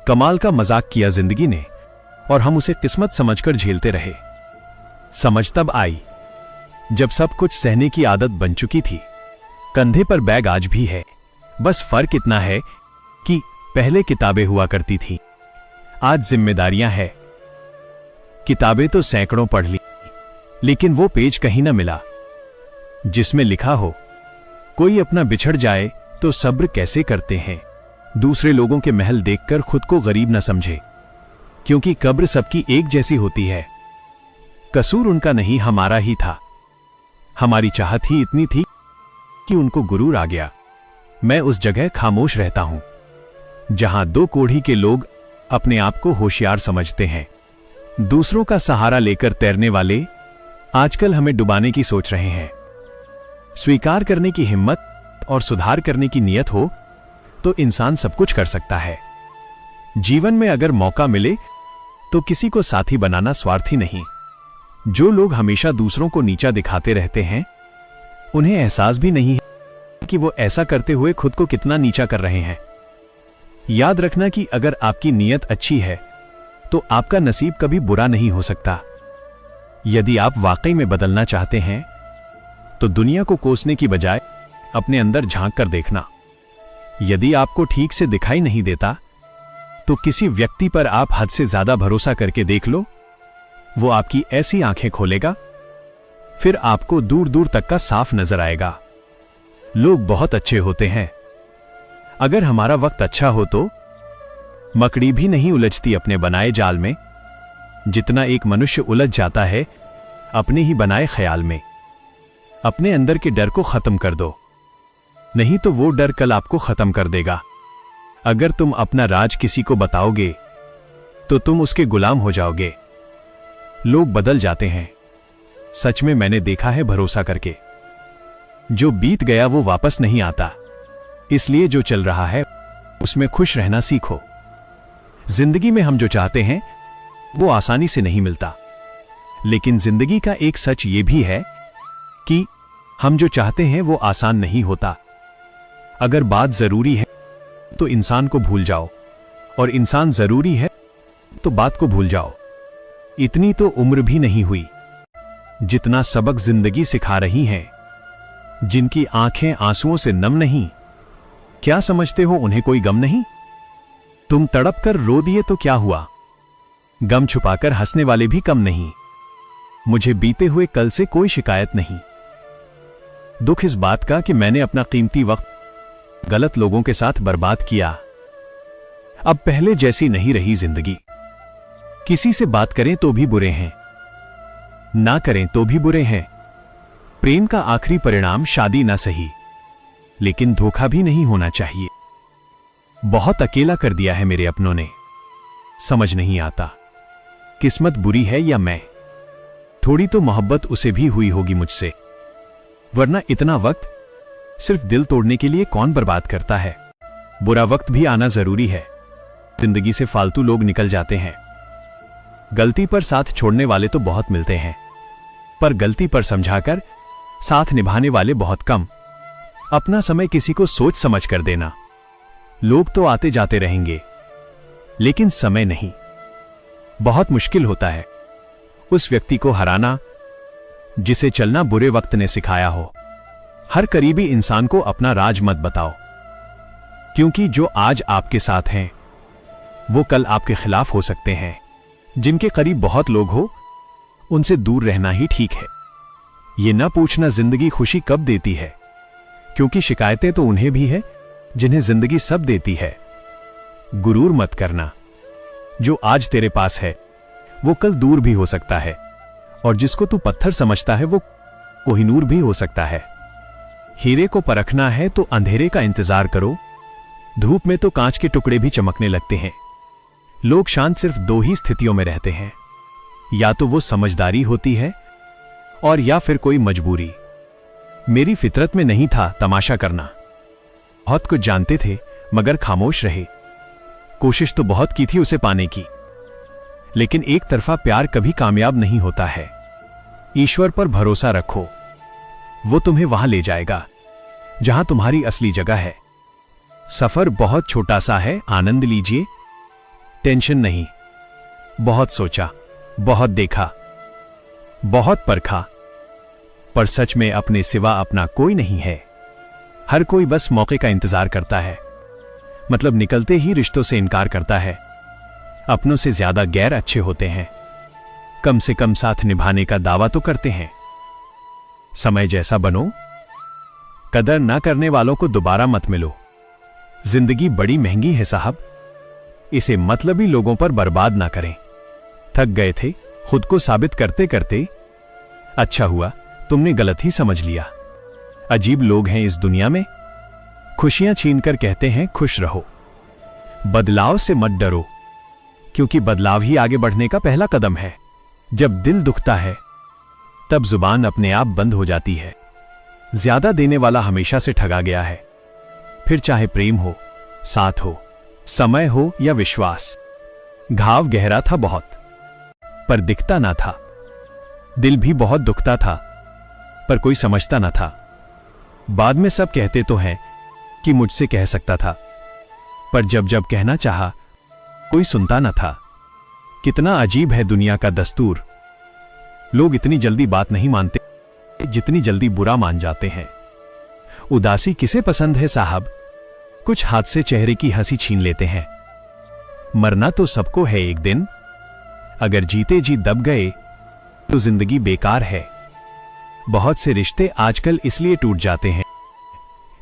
कमाल का मजाक किया जिंदगी ने और हम उसे किस्मत समझकर झेलते रहे। समझ तब आई जब सब कुछ सहने की आदत बन चुकी थी। कंधे पर बैग आज भी है, बस फर्क इतना है कि पहले किताबें हुआ करती थी, आज जिम्मेदारियां हैं। किताबें तो सैकड़ों पढ़ ली, लेकिन वो पेज कहीं ना मिला जिसमें लिखा हो कोई अपना बिछड़ जाए तो सब्र कैसे करते हैं, दूसरे लोगों के महल देखकर खुद को गरीब न समझे, क्योंकि कब्र सबकी एक जैसी होती है। कसूर उनका नहीं, हमारा ही था। हमारी चाहत ही इतनी थी कि उनको गुरूर आ गया। मैं उस जगह खामोश रहता हूं जहां दो कोढ़ी के लोग अपने आप को होशियार समझते हैं। दूसरों का सहारा लेकर तैरने वाले आजकल हमें डुबाने की सोच रहे हैं। स्वीकार करने की हिम्मत और सुधार करने की नियत हो तो इंसान सब कुछ कर सकता है। जीवन में अगर मौका मिले तो किसी को साथी बनाना स्वार्थी नहीं। जो लोग हमेशा दूसरों को नीचा दिखाते रहते हैं, उन्हें एहसास भी नहीं है कि वो ऐसा करते हुए खुद को कितना नीचा कर रहे हैं। याद रखना कि अगर आपकी नीयत अच्छी है तो आपका नसीब कभी बुरा नहीं हो सकता। यदि आप वाकई में बदलना चाहते हैं तो दुनिया को कोसने की बजाय अपने अंदर झांक कर देखना। यदि आपको ठीक से दिखाई नहीं देता तो किसी व्यक्ति पर आप हद से ज्यादा भरोसा करके देख लो, वो आपकी ऐसी आंखें खोलेगा, फिर आपको दूर दूर तक का साफ नजर आएगा। लोग बहुत अच्छे होते हैं, अगर हमारा वक्त अच्छा हो तो मकड़ी भी नहीं उलझती अपने बनाए जाल में, जितना एक मनुष्य उलझ जाता है अपने ही बनाए ख्याल में। अपने अंदर के डर को खत्म कर दो, नहीं तो वो डर कल आपको खत्म कर देगा। अगर तुम अपना राज किसी को बताओगे तो तुम उसके गुलाम हो जाओगे। लोग बदल जाते हैं, सच में मैंने देखा है भरोसा करके। जो बीत गया वो वापस नहीं आता, इसलिए जो चल रहा है उसमें खुश रहना सीखो। जिंदगी में हम जो चाहते हैं वो आसानी से नहीं मिलता, लेकिन जिंदगी का एक सच ये भी है कि हम जो चाहते हैं वो आसान नहीं होता। अगर बात जरूरी है तो इंसान को भूल जाओ, और इंसान जरूरी है तो बात को भूल जाओ। इतनी तो उम्र भी नहीं हुई जितना सबक जिंदगी सिखा रही है। जिनकी आंखें आंसुओं से नम नहीं, क्या समझते हो उन्हें कोई गम नहीं? तुम तड़प कर रो दिए तो क्या हुआ, गम छुपाकर हंसने वाले भी कम नहीं। मुझे बीते हुए कल से कोई शिकायत नहीं। दुख इस बात का कि मैंने अपना कीमती वक्त गलत लोगों के साथ बर्बाद किया। अब पहले जैसी नहीं रही जिंदगी। किसी से बात करें तो भी बुरे हैं, ना करें तो भी बुरे हैं। प्रेम का आखिरी परिणाम शादी ना सही, लेकिन धोखा भी नहीं होना चाहिए। बहुत अकेला कर दिया है मेरे अपनों ने, समझ नहीं आता किस्मत बुरी है या मैं। थोड़ी तो मोहब्बत उसे भी हुई होगी मुझसे, वरना इतना वक्त सिर्फ दिल तोड़ने के लिए कौन बर्बाद करता है। बुरा वक्त भी आना जरूरी है। जिंदगी से फालतू लोग निकल जाते हैं। गलती पर साथ छोड़ने वाले तो बहुत मिलते हैं, पर गलती पर समझाकर साथ निभाने वाले बहुत कम। अपना समय किसी को सोच समझ कर देना। लोग तो आते जाते रहेंगे, लेकिन समय नहीं। बहुत मुश्किल होता है उस व्यक्ति को हराना जिसे चलना बुरे वक्त ने सिखाया हो। हर करीबी इंसान को अपना राज मत बताओ, क्योंकि जो आज आपके साथ हैं वो कल आपके खिलाफ हो सकते हैं। जिनके करीब बहुत लोग हो उनसे दूर रहना ही ठीक है। ये ना पूछना जिंदगी खुशी कब देती है, क्योंकि शिकायतें तो उन्हें भी है जिन्हें जिंदगी सब देती है। गुरूर मत करना, जो आज तेरे पास है वो कल दूर भी हो सकता है, और जिसको तू पत्थर समझता है वो कोहिनूर भी हो सकता है। हीरे को परखना है तो अंधेरे का इंतजार करो, धूप में तो कांच के टुकड़े भी चमकने लगते हैं। लोग शांत सिर्फ दो ही स्थितियों में रहते हैं, या तो वो समझदारी होती है और या फिर कोई मजबूरी। मेरी फितरत में नहीं था तमाशा करना। बहुत कुछ जानते थे मगर खामोश रहे। कोशिश तो बहुत की थी उसे पाने की, लेकिन एक तरफा प्यार कभी कामयाब नहीं होता है। ईश्वर पर भरोसा रखो, वो तुम्हें वहां ले जाएगा जहां तुम्हारी असली जगह है। सफर बहुत छोटा सा है, आनंद लीजिए, टेंशन नहीं। बहुत सोचा, बहुत देखा, बहुत परखा, पर सच में अपने सिवा अपना कोई नहीं है। हर कोई बस मौके का इंतजार करता है, मतलब निकलते ही रिश्तों से इनकार करता है। अपनों से ज्यादा गैर अच्छे होते हैं, कम से कम साथ निभाने का दावा तो करते हैं। समय जैसा बनो, कदर ना करने वालों को दोबारा मत मिलो। जिंदगी बड़ी महंगी है साहब, इसे मतलबी लोगों पर बर्बाद ना करें। थक गए थे खुद को साबित करते करते, अच्छा हुआ तुमने गलत ही समझ लिया। अजीब लोग हैं इस दुनिया में, खुशियां छीनकर कहते हैं खुश रहो। बदलाव से मत डरो, क्योंकि बदलाव ही आगे बढ़ने का पहला कदम है। जब दिल दुखता है तब जुबान अपने आप बंद हो जाती है। ज्यादा देने वाला हमेशा से ठगा गया है, फिर चाहे प्रेम हो, साथ हो, समय हो या विश्वास। घाव गहरा था बहुत, पर दिखता ना था। दिल भी बहुत दुखता था, पर कोई समझता ना था। बाद में सब कहते तो हैं कि मुझसे कह सकता था, पर जब जब कहना चाहा कोई सुनता ना था। कितना अजीब है दुनिया का दस्तूर, लोग इतनी जल्दी बात नहीं मानते जितनी जल्दी बुरा मान जाते हैं। उदासी किसे पसंद है साहब, कुछ हाथ से चेहरे की हंसी छीन लेते हैं। मरना तो सबको है एक दिन, अगर जीते जी दब गए तो जिंदगी बेकार है। बहुत से रिश्ते आजकल इसलिए टूट जाते हैं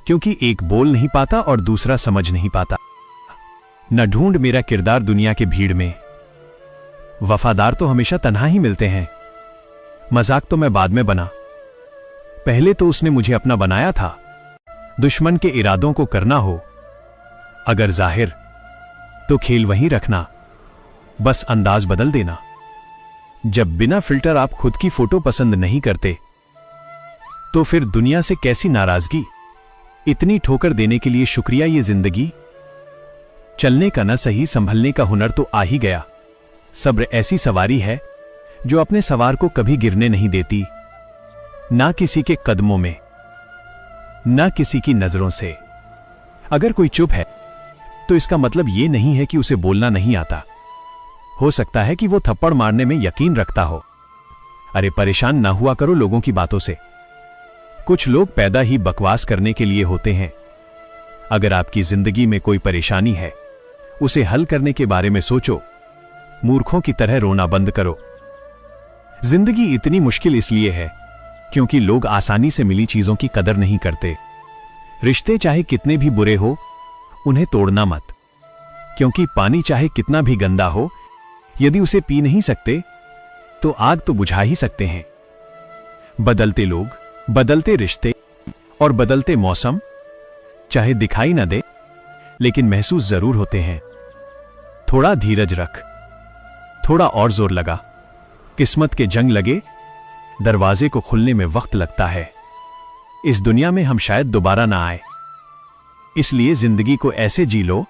क्योंकि एक बोल नहीं पाता और दूसरा समझ नहीं पाता। न ढूंढ मेरा किरदार दुनिया के भीड़ में, वफादार तो हमेशा तन्हा ही मिलते हैं। मजाक तो मैं बाद में बना, पहले तो उसने मुझे अपना बनाया था। दुश्मन के इरादों को करना हो अगर जाहिर, तो खेल वहीं रखना, बस अंदाज बदल देना। जब बिना फिल्टर आप खुद की फोटो पसंद नहीं करते, तो फिर दुनिया से कैसी नाराजगी। इतनी ठोकर देने के लिए शुक्रिया ये जिंदगी। चलने का न सही, संभलने का हुनर तो आ ही गया। सब्र ऐसी सवारी है जो अपने सवार को कभी गिरने नहीं देती, ना किसी के कदमों में, ना किसी की नजरों से। अगर कोई चुप है तो इसका मतलब यह नहीं है कि उसे बोलना नहीं आता। हो सकता है कि वो थप्पड़ मारने में यकीन रखता हो। अरे परेशान ना हुआ करो लोगों की बातों से, कुछ लोग पैदा ही बकवास करने के लिए होते हैं। अगर आपकी जिंदगी में कोई परेशानी है, उसे हल करने के बारे में सोचो, मूर्खों की तरह रोना बंद करो। जिंदगी इतनी मुश्किल इसलिए है क्योंकि लोग आसानी से मिली चीजों की कदर नहीं करते। रिश्ते चाहे कितने भी बुरे हो, उन्हें तोड़ना मत, क्योंकि पानी चाहे कितना भी गंदा हो, यदि उसे पी नहीं सकते तो आग तो बुझा ही सकते हैं। बदलते लोग, बदलते रिश्ते और बदलते मौसम चाहे दिखाई ना दे, लेकिन महसूस जरूर होते हैं। थोड़ा धीरज रख, थोड़ा और जोर लगा। किस्मत के जंग लगे, दरवाजे को खुलने में वक्त लगता है। इस दुनिया में हम शायद दोबारा ना आए, इसलिए जिंदगी को ऐसे जी लो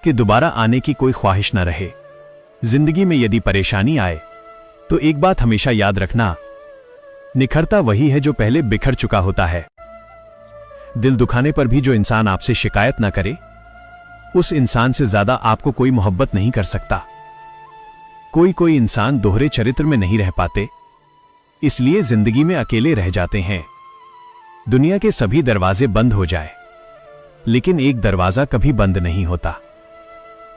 कि दोबारा आने की कोई ख्वाहिश ना रहे। जिंदगी में यदि परेशानी आए तो एक बात हमेशा याद रखना, निखरता वही है जो पहले बिखर चुका होता है। दिल दुखाने पर भी जो इंसान आपसे शिकायत ना करे, उस इंसान से ज्यादा आपको कोई मोहब्बत नहीं कर सकता। कोई इंसान दोहरे चरित्र में नहीं रह पाते, इसलिए जिंदगी में अकेले रह जाते हैं। दुनिया के सभी दरवाजे बंद हो जाए, लेकिन एक दरवाजा कभी बंद नहीं होता,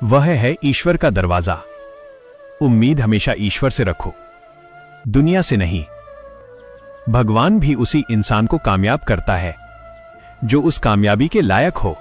वह है ईश्वर का दरवाजा। उम्मीद हमेशा ईश्वर से रखो, दुनिया से नहीं। भगवान भी उसी इंसान को कामयाब करता है जो उस कामयाबी के लायक हो।